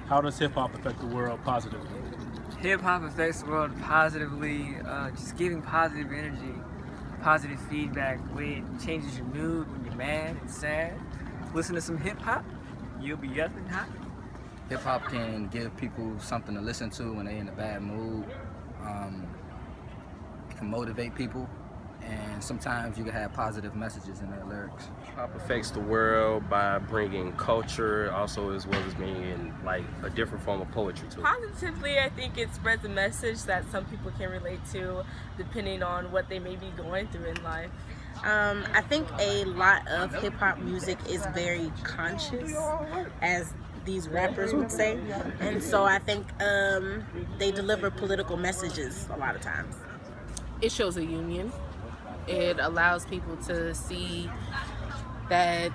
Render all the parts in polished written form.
How does hip hop affect the world positively? Hip hop affects the world positively, just giving positive energy, positive feedback. It changes your mood when you're mad and sad. Listen to some hip hop, you'll be up and hot. Hip hop can give people something to listen to when they're in a bad mood. It can motivate people, and sometimes you can have positive messages in their lyrics. Hip hop affects the world by bringing culture, also as well as being like a different form of poetry too. Positively, I think it spreads a message that some people can relate to, depending on what they may be going through in life. I think a lot of hip hop music is very conscious, as these rappers would say, and so I think they deliver political messages a lot of times. It shows a union. It allows people to see that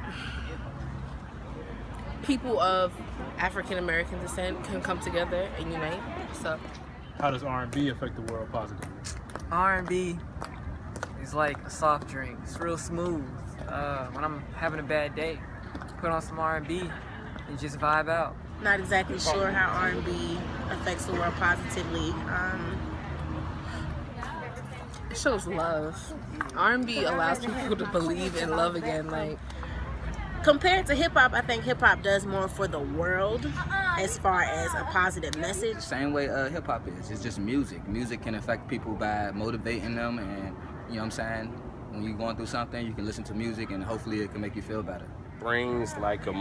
people of African American descent can come together and unite. So, How does R&B affect the world positively? R&B is like a soft drink. It's real smooth. When I'm having a bad day, put on some R&B and just vibe out. Not exactly sure how R&B affects the world positively. it shows love. R&B allows people to believe in love again. Like, Compared to hip hop, I think hip hop does more for the world as far as a positive message. Same way hip hop is. It's just music. Music can affect people by motivating them, and you know what I'm saying? When you're going through something, you can listen to music and hopefully it can make you feel better. Brings like a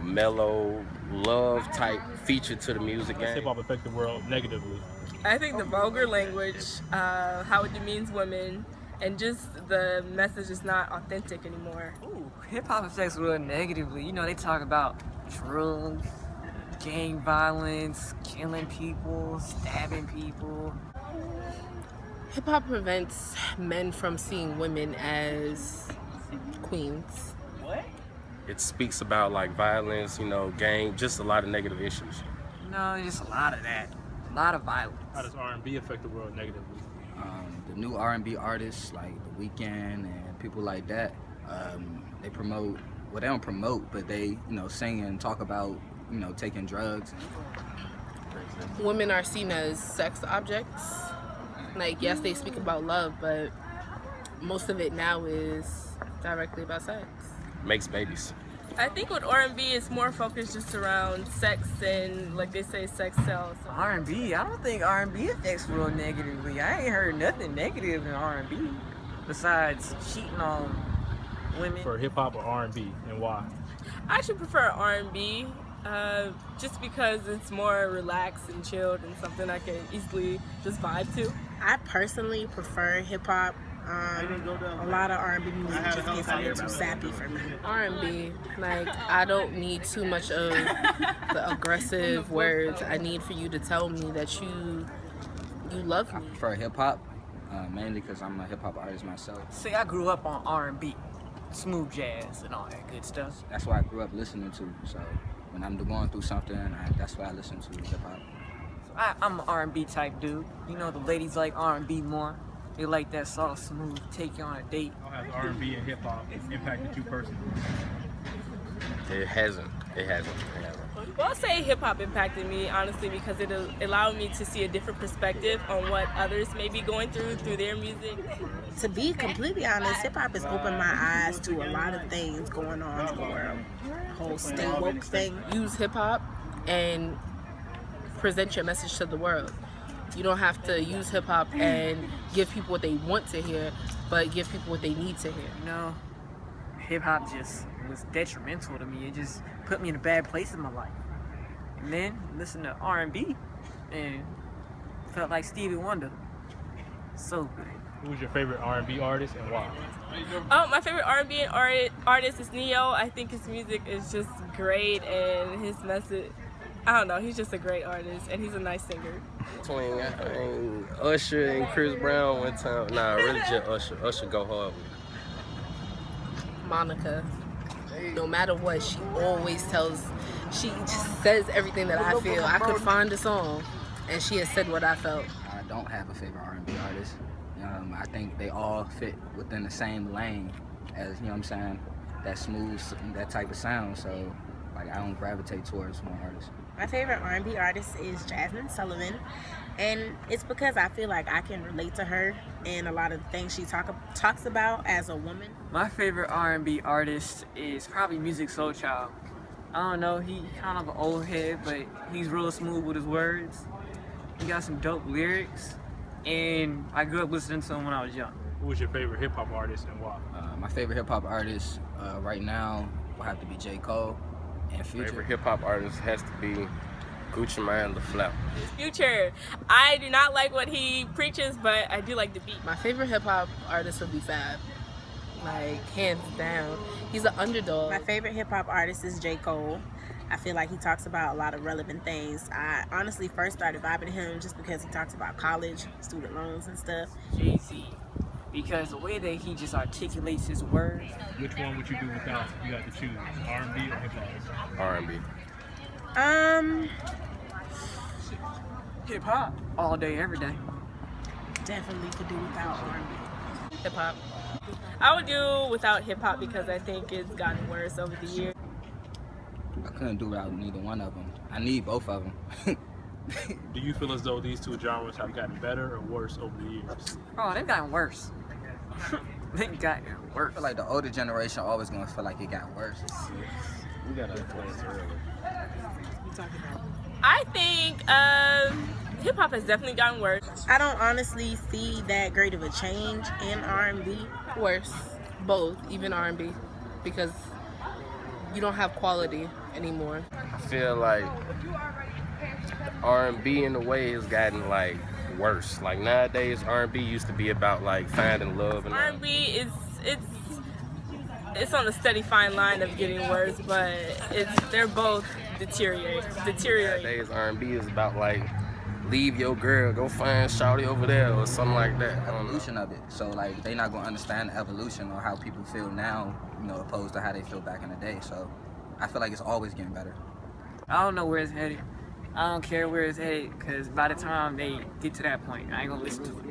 mellow love type feature to the music How does hip game. hop affect the world negatively? I think the vulgar language, how it demeans women, and just the message is not authentic anymore. Ooh, hip hop affects the world negatively. You know, they talk about drugs, gang violence, killing people, stabbing people. hip hop prevents men from seeing women as queens. It speaks about like violence, gang, just a lot of negative issues. No, just a lot of that. A lot of violence. How does R&B affect the world negatively? The new R&B artists like The Weeknd and people like that, they promote, well, they don't promote, but they, sing and talk about, taking drugs. Women are seen as sex objects. Like, yes, they speak about love, but most of it now is directly about sex. Makes babies. I think with R&B, it's more focused just around sex and, like they say, sex sells. R&B, I don't think R&B affects the world negatively. I ain't heard nothing negative in R&B besides cheating on women. For hip hop or R&B, and why? I actually prefer R&B, just because it's more relaxed and chilled and something I can easily just vibe to. I personally prefer hip hop. A lot of R&B music just gets a little too sappy for me. R&B, like, I don't need too much of the aggressive words. I need for you to tell me that you love I me. prefer hip hop, mainly because I'm a hip hop artist myself. See, I grew up on R&B, smooth jazz and all that good stuff. That's what I grew up listening to. So when I'm going through something, that's why I listen to hip hop. So I'm an R&B type dude. You know, the ladies like R&B more. They like that soft, smooth, take you on a date. How has R&B and hip hop impacted you personally? It hasn't. Well, I'll say hip-hop impacted me, honestly, because it allowed me to see a different perspective on what others may be going through their music. To be completely honest, hip hop has opened my eyes to a lot of things going on in the world. The whole stay woke thing. Use hip hop and present your message to the world. You don't have to use hip hop and give people what they want to hear, but give people what they need to hear. You know, hip hop just was detrimental to me. It just put me in a bad place in my life. And then listen to R&B and felt like Stevie Wonder. So good. Who's your favorite R&B artist and why? My favorite R&B artist is Neo. I think his music is just great, and his message, I don't know, he's just a great artist, and he's a nice singer. Between Usher and Chris Brown one time. Nah, really just Usher. Usher go hard with me. Monica, no matter what, she just says everything that I feel. I could find a song and she has said what I felt. I don't have a favorite R&B artist. I think they all fit within the same lane as, that smooth, that type of sound. So Like I don't gravitate towards one artist. My favorite R&B artist is Jasmine Sullivan, and it's because I feel like I can relate to her and a lot of the things she talks about as a woman. My favorite R&B artist is probably Music Soul Child. I don't know, he kind of an old head, but he's real smooth with his words. He got some dope lyrics, and I grew up listening to him when I was young. Who was your favorite hip hop artist and why? My favorite hip hop artist right now will have to be J. Cole and Future. Favorite hip hop artist has to be Gucci Mane, the Flap. Future. I do not like what he preaches, but I do like the beat. My favorite hip hop artist would be Fab. Like, hands down. He's an underdog. My favorite hip hop artist is J. Cole. I feel like he talks about a lot of relevant things. I honestly first started vibing to him just because he talks about college, student loans and stuff. Jay-Z. Because the way that he just articulates his words. Which one would you do without if you had to choose, R&B or hip hop? R&B. Hip hop. All day, every day. Definitely could do without R&B. Hip hop. I would do without hip hop because I think it's gotten worse over the years. I couldn't do without neither one of them. I need both of them. Do you feel as though these two genres have gotten better or worse over the years? Oh, they've gotten worse. They've gotten worse. I feel like the older generation always gonna feel like it got worse. We got to play this early. I think hip hop has definitely gotten worse. I don't honestly see that great of a change in R&B. Worse. Both, even R&B. Because you don't have quality anymore. I feel like R&B in a way has gotten like worse. Like nowadays, R&B used to be about like finding love and all. R&B is it's on a steady fine line of getting worse, but they're both deteriorating. Nowadays, R&B is about like leave your girl, go find shawty over there or something like that. I don't know. Evolution of it. So like they not gonna understand the evolution or how people feel now, you know, opposed to how they feel back in the day. So I feel like it's always getting better. I don't know where it's headed. I don't care where it's headed, because by the time they get to that point, I ain't gonna listen to it.